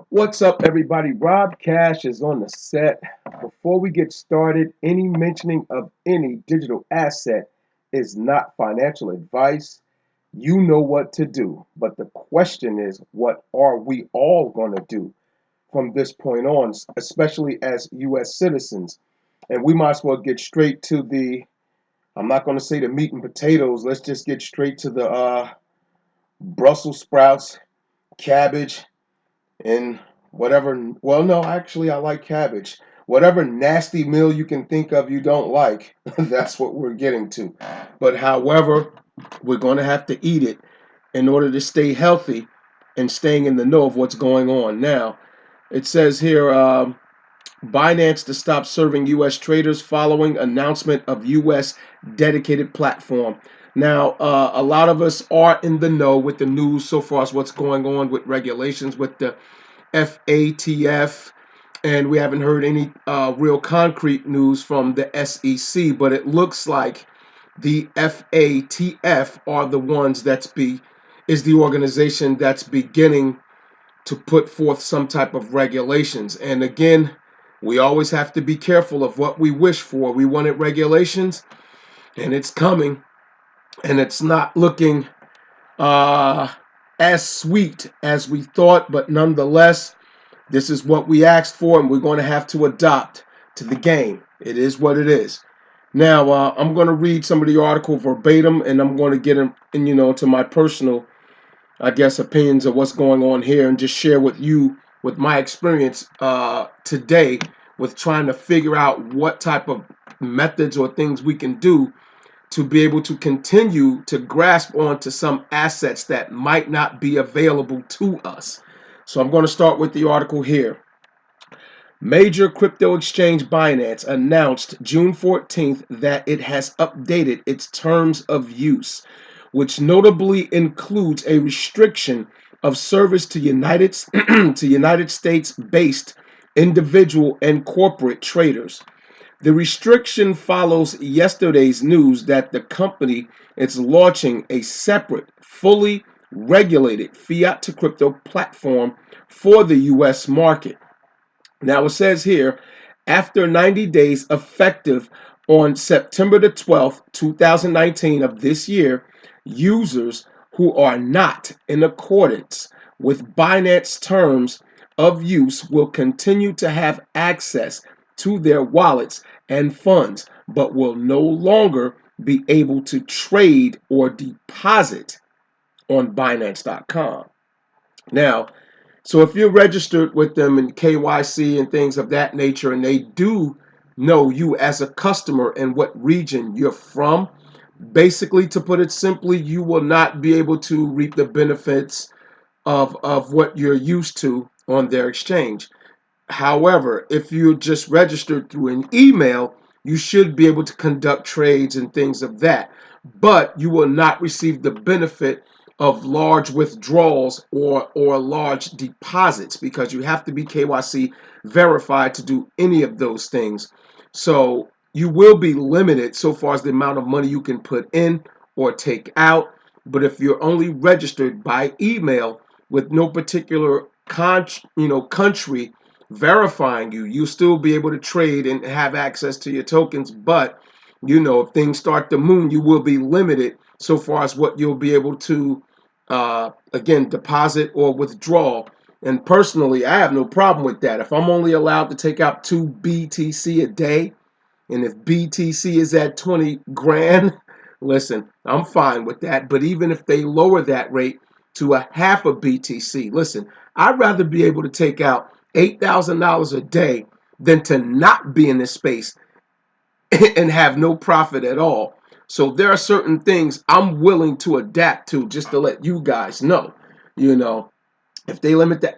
What's up, everybody? Rob Cash is on the set. Before we get started, any mentioning of any digital asset is not financial advice. You know what to do. But the question is, what are we all going to do from this point on, especially as U.S. citizens? And we might as well get straight to I'm not going to say the meat and potatoes. Let's just get straight to the Brussels sprouts, cabbage, and whatever. Well, no, actually, I like cabbage. Whatever nasty meal you can think of you don't like, that's what we're getting to. But however, we're going to have to eat it in order to stay healthy and staying in the know of what's going on. Now, it says here Binance to stop serving U.S. traders following announcement of U.S. dedicated platform. Now, a lot of us are in the know with the news so far as what's going on with regulations with the FATF, and we haven't heard any real concrete news from the SEC, but it looks like the FATF are the ones is the organization that's beginning to put forth some type of regulations. And again, we always have to be careful of what we wish for. We wanted regulations, and it's coming, and it's not looking as sweet as we thought, but nonetheless, this is what we asked for, and we're going to have to adopt to the game. It is what it is. Now, I'm going to read some of the article verbatim, and I'm going to get into my personal, I guess, opinions of what's going on here, and just share with you with my experience today with trying to figure out what type of methods or things we can do to be able to continue to grasp onto some assets that might not be available to us. So I'm going to start with the article here. Major crypto exchange Binance announced June 14th that it has updated its terms of use, which notably includes a restriction of service to United States-based individual and corporate traders. The restriction follows yesterday's news that the company is launching a separate, fully regulated fiat to crypto platform for the U.S. market. Now it says here, after 90 days effective on September the 12th, 2019 of this year, users who are not in accordance with Binance terms of use will continue to have access to their wallets and funds, but will no longer be able to trade or deposit on Binance.com. Now, so if you're registered with them in KYC and things of that nature, and they do know you as a customer and what region you're from, basically, to put it simply, you will not be able to reap the benefits of what you're used to on their exchange. However, if you're just registered through an email, you should be able to conduct trades and things of that. But you will not receive the benefit of large withdrawals or large deposits because you have to be KYC verified to do any of those things. So you will be limited so far as the amount of money you can put in or take out. But if you're only registered by email with no particular country verifying you, you'll still be able to trade and have access to your tokens. But if things start to move, you will be limited so far as what you'll be able to again, deposit or withdraw. And personally, I have no problem with that. If I'm only allowed to take out 2 BTC a day, and if BTC is at 20 grand, listen, I'm fine with that. But even if they lower that rate to a half a BTC, listen, I'd rather be able to take out $8,000 a day than to not be in this space and have no profit at all. So there are certain things I'm willing to adapt to, just to let you guys know. If they limit the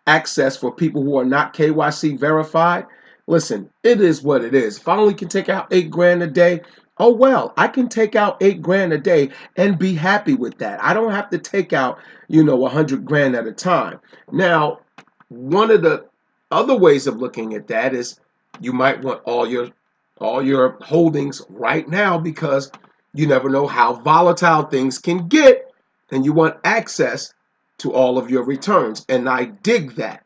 access for people who are not KYC verified, listen, it is what it is. If I only can take out 8 grand a day, oh well, I can take out 8 grand a day and be happy with that. I don't have to take out, 100 grand at a time. Now, one of the other ways of looking at that is you might want all your holdings right now because you never know how volatile things can get, and you want access to all of your returns. And I dig that.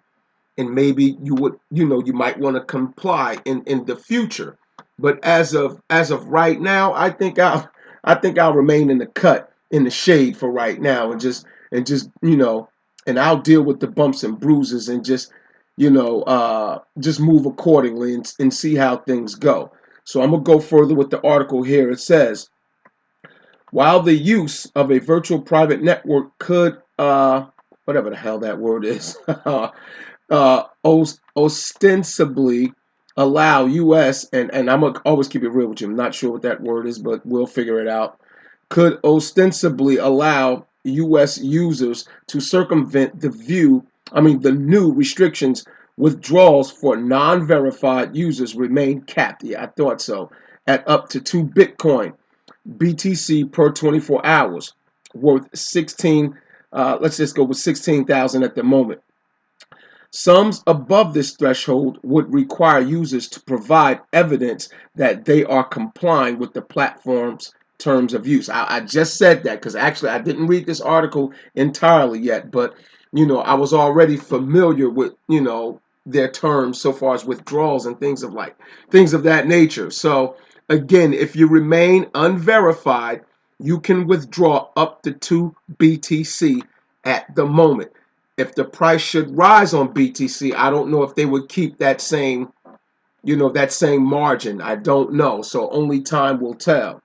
and maybe you would, you might want to comply in the future. But as of right now, I think I'll remain in the cut, in the shade for right now, and just and I'll deal with the bumps and bruises, and just move accordingly, and see how things go. So I'm gonna go further with the article here. It says, while the use of a virtual private network could, whatever the hell that word is, ostensibly allow U.S. and I'm gonna always keep it real with you. I'm not sure what that word is, but we'll figure it out. Could ostensibly allow U.S. users to circumvent the new restrictions. Withdrawals for non-verified users remain capped. Yeah, I thought so. At up to 2 Bitcoin BTC per 24 hours, worth 16. Let's just go with 16,000 at the moment. Sums above this threshold would require users to provide evidence that they are complying with the platform's terms of use. I just said that because actually I didn't read this article entirely yet, but I was already familiar with their terms so far as withdrawals and things of that nature. So again, if you remain unverified, you can withdraw up to 2 BTC at the moment. If the price should rise on BTC, I don't know if they would keep that same margin. I don't know. So only time will tell.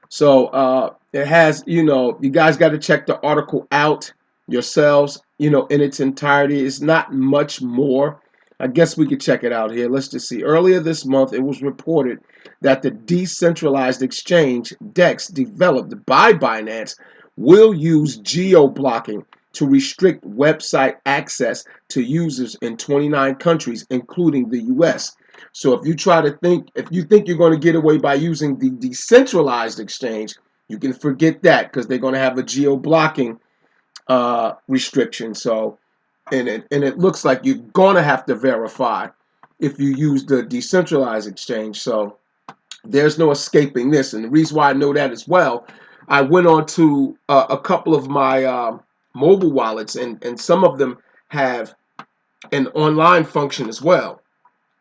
So it has, you guys got to check the article out yourselves, in its entirety. It's not much more. I guess we could check it out here. Let's just see. Earlier this month, it was reported that the decentralized exchange DEX developed by Binance will use geo-blocking to restrict website access to users in 29 countries, including the US. So if you think you're going to get away by using the decentralized exchange, you can forget that, because they're going to have a geo-blocking restriction. So, and it looks like you're going to have to verify if you use the decentralized exchange. So there's no escaping this. And the reason why I know that as well, I went on to a couple of my mobile wallets, and some of them have an online function as well,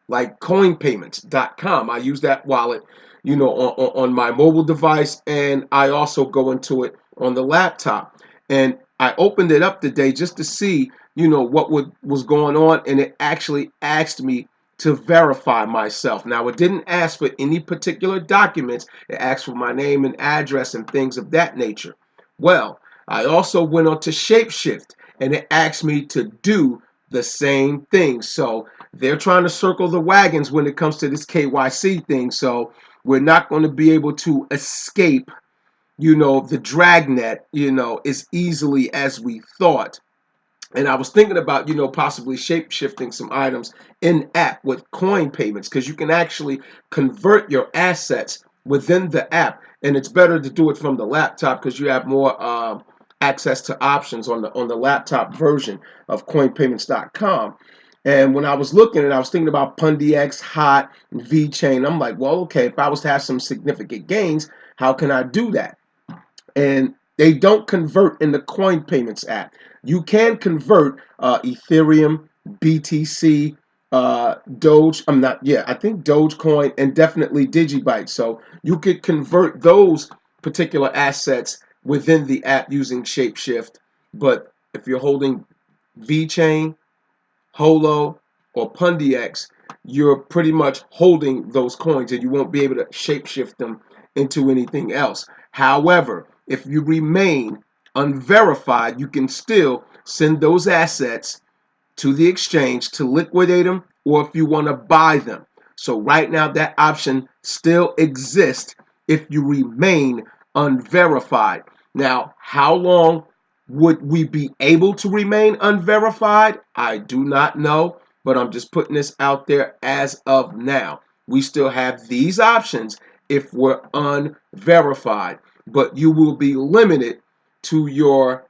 like coinpayments.com. I use that wallet, on my mobile device, and I also go into it on the laptop. And I opened it up today just to see, what was going on, and it actually asked me to verify myself. Now, it didn't ask for any particular documents. It asked for my name and address and things of that nature. Well, I also went on to Shapeshift, and it asked me to do the same thing. So they're trying to circle the wagons when it comes to this KYC thing. So we're not going to be able to escape, the dragnet, as easily as we thought. And I was thinking about, possibly shape shifting some items in app with coin payments, because you can actually convert your assets within the app. And it's better to do it from the laptop because you have more access to options on the laptop version of coinpayments.com. And when I was looking and I was thinking about PundyX, Hot, and VeChain, I'm like, well, okay, if I was to have some significant gains, how can I do that? And they don't convert in the coin payments app. You can convert Ethereum, BTC, Doge. I think Dogecoin, and definitely Digibyte. So you could convert those particular assets within the app using Shapeshift. But if you're holding VeChain, Holo, or PundyX, you're pretty much holding those coins, and you won't be able to shapeshift them into anything else. However, if you remain unverified, you can still send those assets to the exchange to liquidate them, or if you want to buy them. So right now, that option still exists if you remain unverified. Now, how long would we be able to remain unverified? I do not know, but I'm just putting this out there as of now. We still have these options if we're unverified, but you will be limited to your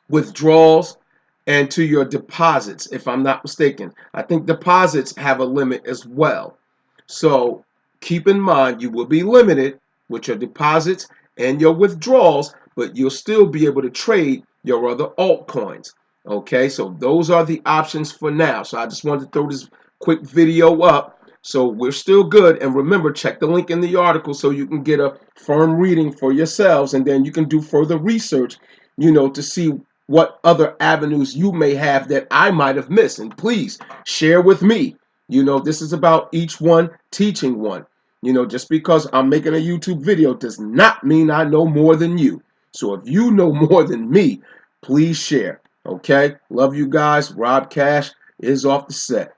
withdrawals and to your deposits, if I'm not mistaken. I think deposits have a limit as well. So keep in mind, you will be limited with your deposits and your withdrawals, but you'll still be able to trade your other altcoins. Okay, so those are the options for now. So I just wanted to throw this quick video up. So we're still good. And remember, check the link in the article so you can get a firm reading for yourselves. And then you can do further research, to see what other avenues you may have that I might have missed. And please share with me. This is about each one teaching one. Just because I'm making a YouTube video does not mean I know more than you. So if you know more than me, please share. Okay, love you guys. Rob Cash is off the set.